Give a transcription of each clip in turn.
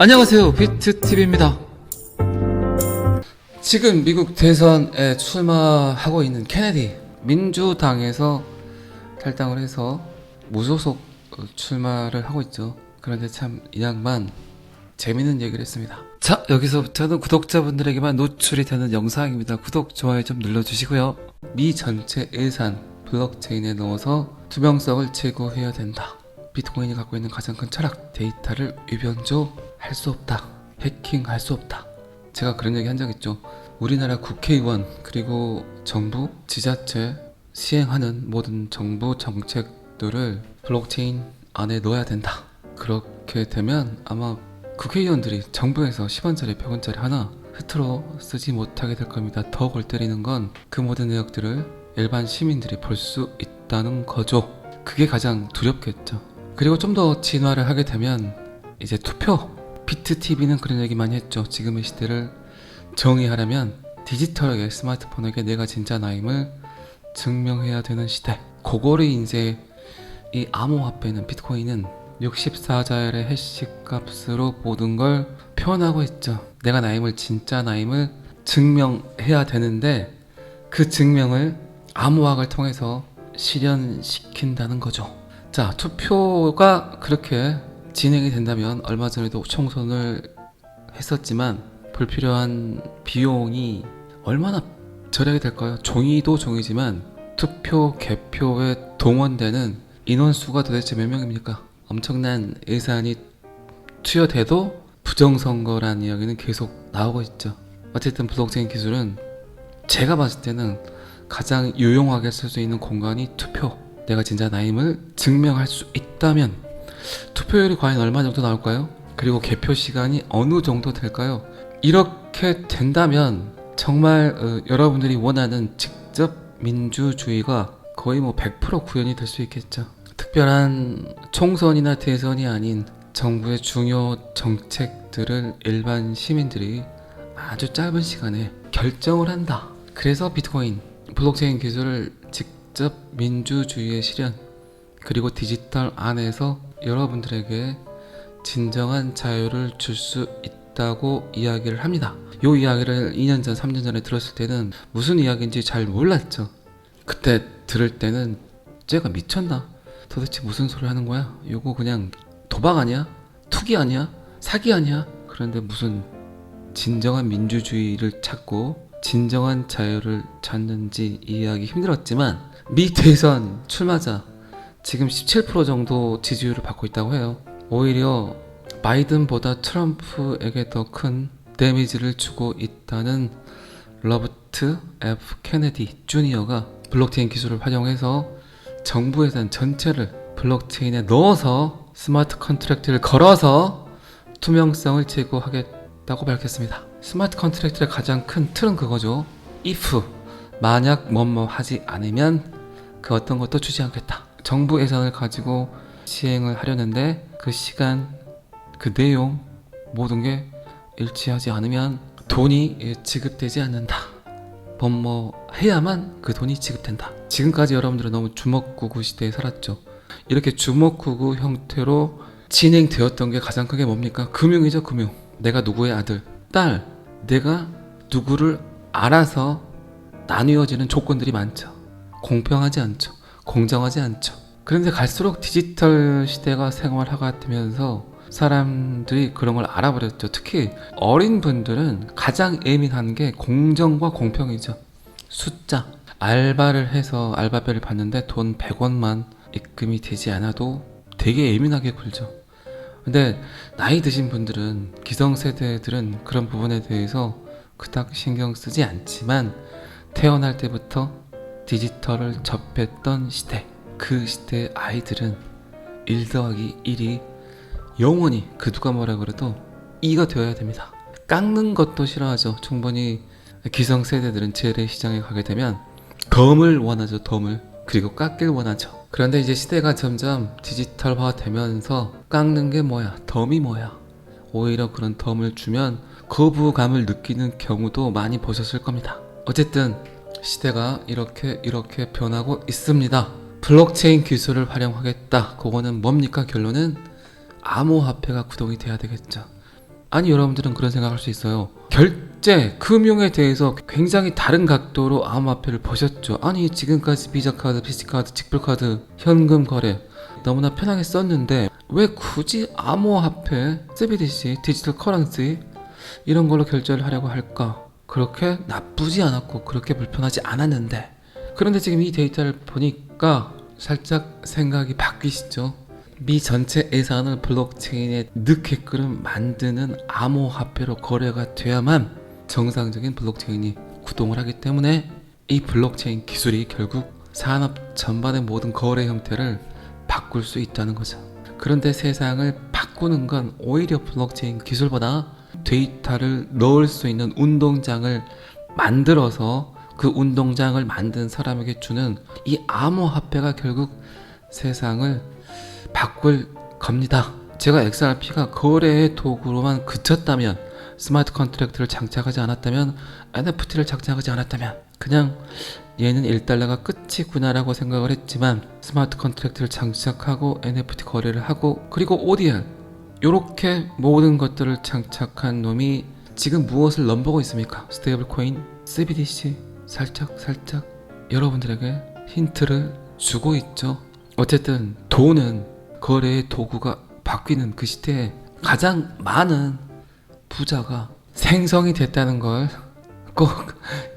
안녕하세요, 비트TV입니다. 지금 미국 대선에 출마하고 있는 케네디, 민주당에서 탈당을 해서 무소속 출마를 하고 있죠. 그런데 참 이 양반 재밌는 얘기를 했습니다. 자, 여기서부터는 구독자분들에게만 노출이 되는 영상입니다. 구독, 좋아요 좀 눌러주시고요. 미 전체 예산 블록체인에 넣어서 투명성을 제고해야 된다. 비트코인이 갖고 있는 가장 큰 철학, 데이터를 위변조할 수 없다, 해킹할 수 없다. 제가 그런 얘기 한 적 있죠. 우리나라 국회의원 그리고 정부, 지자체 시행하는 모든 정부 정책들을 블록체인 안에 넣어야 된다. 그렇게 되면 아마 국회의원들이 정부에서 10원짜리 100원짜리 하나 흐트러 쓰지 못하게 될 겁니다. 더 골 때리는 건 그 모든 내역들을 일반 시민들이 볼 수 있다는 거죠. 그게 가장 두렵겠죠. 그리고 좀 더 진화를 하게 되면 이제 투표, 비트TV는 그런 얘기 많이 했죠. 지금의 시대를 정의하려면 디지털에게, 스마트폰에게 내가 진짜 나임을 증명해야 되는 시대. 그거를 이제 이 암호화폐는, 비트코인은 64자열의 해시 값으로 모든 걸 표현하고 있죠. 내가 나임을, 진짜 나임을 증명해야 되는데 그 증명을 암호학을 통해서 실현시킨다는 거죠. 자, 투표가 그렇게 진행이 된다면, 얼마 전에도 총선을 했었지만 불필요한 비용이 얼마나 절약이 될까요? 종이도 종이지만 투표 개표에 동원되는 인원수가 도대체 몇 명입니까? 엄청난 예산이 투여돼도 부정선거라는 이야기는 계속 나오고 있죠. 어쨌든 블록체인 기술은 제가 봤을 때는 가장 유용하게 쓸 수 있는 공간이 투표. 내가 진짜 나임을 증명할 수 있다면 투표율이 과연 얼마 정도 나올까요? 그리고 개표 시간이 어느 정도 될까요? 이렇게 된다면 정말 여러분들이 원하는 직접 민주주의가 거의 100% 구현이 될 수 있겠죠. 특별한 총선이나 대선이 아닌 정부의 중요 정책들을 일반 시민들이 아주 짧은 시간에 결정을 한다. 그래서 비트코인, 블록체인 기술을 직접 민주주의의 실현, 그리고 디지털 안에서 여러분들에게 진정한 자유를 줄 수 있다고 이야기를 합니다. 이 이야기를 2년 전, 3년 전에 들었을 때는 무슨 이야기인지 잘 몰랐죠. 그때 들을 때는 쟤가 미쳤나? 도대체 무슨 소리 하는 거야? 이거 그냥 도박 아니야? 투기 아니야? 사기 아니야? 그런데 무슨 진정한 민주주의를 찾고 진정한 자유를 찾는지 이해하기 힘들었지만, 미 대선 출마자 지금 17% 정도 지지율을 받고 있다고 해요. 오히려 바이든보다 트럼프에게 더 큰 데미지를 주고 있다는 로버트 F 케네디 주니어가 블록체인 기술을 활용해서 정부 예산 전체를 블록체인에 넣어서 스마트 컨트랙트를 걸어서 투명성을 제고하겠다고 밝혔습니다. 스마트 컨트랙트의 가장 큰 틀은 그거죠. if, 만약 뭐뭐 하지 않으면 그 어떤 것도 주지 않겠다. 정부 예산을 가지고 시행을 하려는데 그 시간, 그 내용, 모든 게 일치하지 않으면 돈이 지급되지 않는다. 뭐뭐 해야만 그 돈이 지급된다. 지금까지 여러분들은 너무 주먹구구 시대에 살았죠. 이렇게 주먹구구 형태로 진행되었던 게 가장 크게 뭡니까? 금융이죠, 금융. 내가 누구의 아들, 딸, 내가 누구를 알아서 나뉘어지는 조건들이 많죠. 공평하지 않죠. 공정하지 않죠. 그런데 갈수록 디지털 시대가 생활화가 되면서 사람들이 그런 걸 알아버렸죠. 특히 어린 분들은 가장 예민한 게 공정과 공평이죠. 숫자. 알바를 해서 알바비를 받는데 돈 100원만 입금이 되지 않아도 되게 예민하게 굴죠. 근데 나이 드신 분들은, 기성세대들은 그런 부분에 대해서 그닥 신경 쓰지 않지만, 태어날 때부터 디지털을 접했던 시대, 그 시대의 아이들은 1 더하기 1이 영원히 그 누가 뭐라 그래도 2가 되어야 됩니다. 깎는 것도 싫어하죠. 충분히 기성세대들은 재래시장에 가게 되면 덤을 원하죠. 덤을. 그리고 깎길 원하죠. 그런데 이제 시대가 점점 디지털화 되면서 깎는 게 뭐야, 덤이 뭐야, 오히려 그런 덤을 주면 거부감을 느끼는 경우도 많이 보셨을 겁니다. 어쨌든 시대가 이렇게 변하고 있습니다. 블록체인 기술을 활용하겠다. 그거는 뭡니까? 결론은 암호화폐가 구동이 돼야 되겠죠. 아니, 여러분들은 그런 생각할 수 있어요. 결제, 금융에 대해서 굉장히 다른 각도로 암호화폐를 보셨죠. 아니, 지금까지 비자카드, PC카드, 직불카드, 현금 거래 너무나 편하게 썼는데 왜 굳이 암호화폐, CBDC, 디지털 커런시 이런 걸로 결제를 하려고 할까? 그렇게 나쁘지 않았고 그렇게 불편하지 않았는데, 그런데 지금 이 데이터를 보니까 살짝 생각이 바뀌시죠? 미 전체 예산을 블록체인에 넣게끔 만드는 암호화폐로 거래가 돼야만 정상적인 블록체인이 구동을 하기 때문에 이 블록체인 기술이 결국 산업 전반의 모든 거래 형태를 바꿀 수 있다는 거죠. 그런데 세상을 바꾸는 건 오히려 블록체인 기술보다 데이터를 넣을 수 있는 운동장을 만들어서 그 운동장을 만든 사람에게 주는 이 암호화폐가 결국 세상을 바꿀 겁니다. 제가 XRP가 거래의 도구로만 그쳤다면, 스마트 컨트랙트를 장착하지 않았다면, NFT를 장착하지 않았다면 그냥 얘는 1달러가 끝이구나라고 생각을 했지만, 스마트 컨트랙트를 장착하고 NFT 거래를 하고 그리고 ODR 요렇게 모든 것들을 장착한 놈이 지금 무엇을 넘보고 있습니까? 스테이블 코인, CBDC 살짝 여러분들에게 힌트를 주고 있죠. 어쨌든 돈은 거래의 도구가 바뀌는 그 시대에 가장 많은 부자가 생성이 됐다는 걸 꼭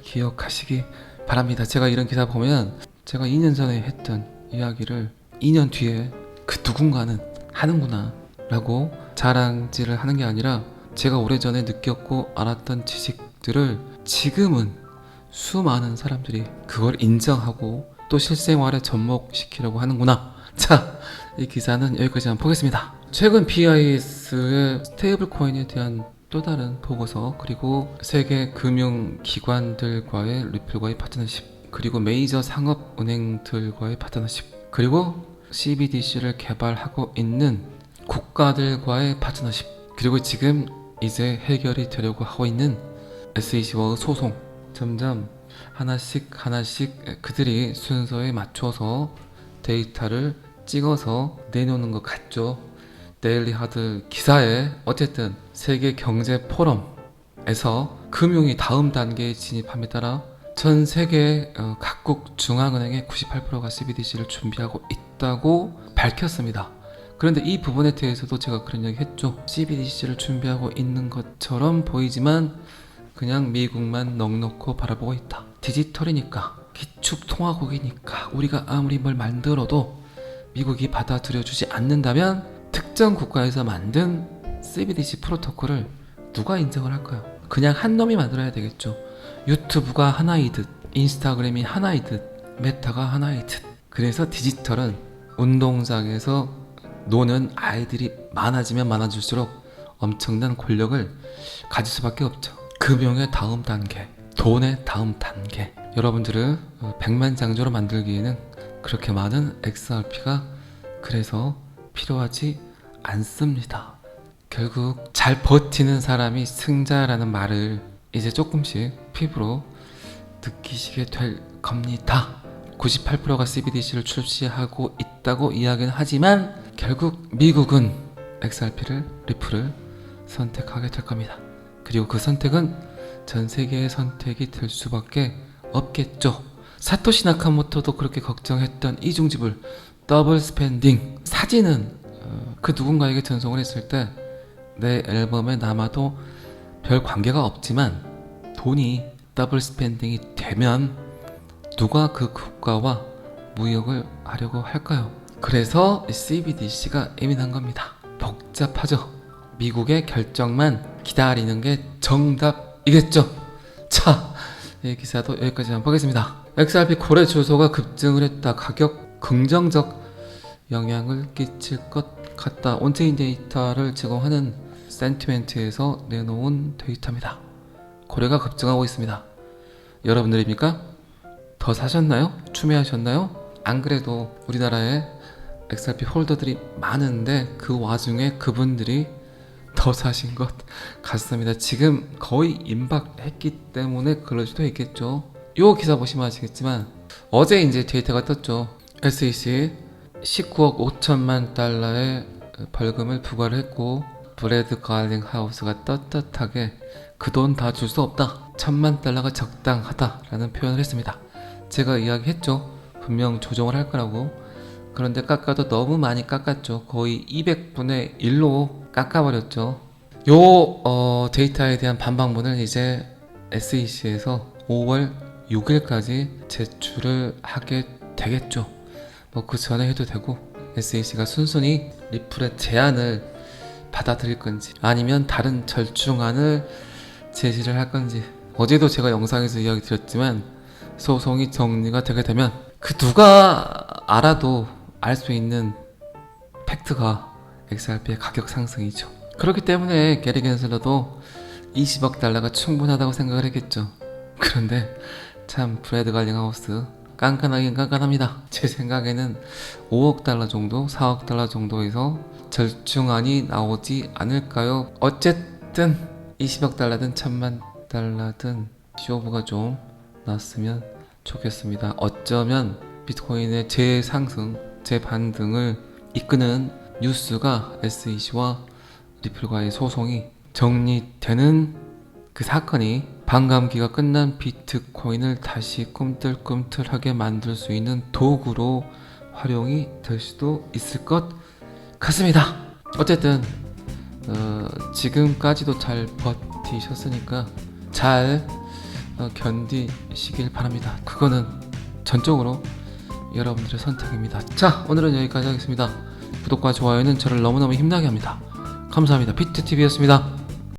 기억하시기 바랍니다. 제가 이런 기사 보면 제가 2년 전에 했던 이야기를 2년 뒤에 그 누군가는 하는구나 라고 자랑질을 하는 게 아니라, 제가 오래전에 느꼈고 알았던 지식들을 지금은 수많은 사람들이 그걸 인정하고 또 실생활에 접목시키려고 하는구나. 자, 이 기사는 여기까지만 보겠습니다. 최근 BIS의 스테이블 코인에 대한 또 다른 보고서, 그리고 세계 금융기관들과의 리플과의 파트너십, 그리고 메이저 상업은행들과의 파트너십, 그리고 CBDC를 개발하고 있는 국가들과의 파트너십, 그리고 지금 이제 해결이 되려고 하고 있는 SEC와의 소송, 점점 하나씩 그들이 순서에 맞춰서 데이터를 찍어서 내놓는 것 같죠. 데일리 하드 기사에 어쨌든 세계 경제 포럼에서 금융이 다음 단계에 진입함에 따라 전 세계 각국 중앙은행의 98%가 CBDC를 준비하고 있다고 밝혔습니다. 그런데 이 부분에 대해서도 제가 그런 얘기 했죠. CBDC를 준비하고 있는 것처럼 보이지만 그냥 미국만 넋놓고 바라보고 있다. 디지털이니까, 기축통화국이니까 우리가 아무리 뭘 만들어도 미국이 받아들여주지 않는다면 특정 국가에서 만든 CBDC 프로토콜을 누가 인정을 할까요? 그냥 한 놈이 만들어야 되겠죠. 유튜브가 하나이듯, 인스타그램이 하나이듯, 메타가 하나이듯. 그래서 디지털은 운동장에서 노는 아이들이 많아지면 많아질수록 엄청난 권력을 가질 수밖에 없죠. 금융의 다음 단계, 돈의 다음 단계. 여러분들을 백만장자로 만들기에는 그렇게 많은 XRP가 그래서 필요하지 않습니다. 결국 잘 버티는 사람이 승자라는 말을 이제 조금씩 피부로 느끼시게 될 겁니다. 98%가 CBDC를 출시하고 있다고 이야기는 하지만 결국 미국은 XRP를, 리플을 선택하게 될 겁니다. 그리고 그 선택은 전 세계의 선택이 될 수밖에 없겠죠. 사토시 나카모토도 그렇게 걱정했던 이중지불, 더블 스펜딩. 사진은 그 누군가에게 전송을 했을 때 내 앨범에 남아도 별 관계가 없지만 돈이 더블 스펜딩이 되면 누가 그 국가와 무역을 하려고 할까요? 그래서 CBDC가 예민한 겁니다. 복잡하죠. 미국의 결정만 기다리는 게 정답이겠죠. 자, 이 기사도 여기까지만 보겠습니다. XRP 거래 주소가 급증을 했다. 가격 긍정적 영향을 끼칠 것 같다. 온체인 데이터를 제공하는 센티멘트에서 내놓은 데이터입니다. 거래가 급증하고 있습니다. 여러분들입니까? 더 사셨나요? 추매하셨나요? 안 그래도 우리나라에 XRP 홀더들이 많은데 그 와중에 그분들이 더 사신 것 같습니다. 지금 거의 임박했기 때문에 그럴 수도 있겠죠. 요 기사 보시면 아시겠지만 어제 이제 데이터가 떴죠. SEC 19억 5천만 달러의 벌금을 부과를 했고 브래드 갈링하우스가 떳떳하게 그 돈 다 줄 수 없다, $10,000,000가 적당하다라는 표현을 했습니다. 제가 이야기했죠. 분명 조정을 할 거라고. 그런데 깎아도 너무 많이 깎았죠. 거의 200분의 1로 깎아버렸죠. 요 데이터에 대한 반박문을 이제 SEC에서 5월 6일까지 제출을 하게 되겠죠. 뭐 그 전에 해도 되고, SEC가 순순히 리플의 제안을 받아들일 건지 아니면 다른 절충안을 제시를 할 건지. 어제도 제가 영상에서 이야기 드렸지만 소송이 정리가 되게 되면 그 누가 알아도 알 수 있는 팩트가 XRP의 가격 상승이죠. 그렇기 때문에 게리 겐슬러도 $20억 충분하다고 생각을 했겠죠. 그런데 참 브래드 갈링하우스 깐깐하긴 깐깐합니다. 제 생각에는 $5억 정도, $4억 정도에서 절충안이 나오지 않을까요? 어쨌든 $20억 $10,000,000든 쇼부가 좀 났으면 좋겠습니다. 어쩌면 비트코인의 재상승, 재반등을 이끄는 뉴스가 SEC와 리플과의 소송이 정리되는 그 사건이 반감기가 끝난 비트코인을 다시 꿈틀꿈틀하게 만들 수 있는 도구로 활용이 될 수도 있을 것 같습니다. 어쨌든 지금까지도 잘 버티셨으니까 잘 견디시길 바랍니다. 그거는 전적으로 여러분들의 선택입니다. 자, 오늘은 여기까지 하겠습니다. 구독과 좋아요는 저를 너무너무 힘나게 합니다. 감사합니다. 비트TV였습니다.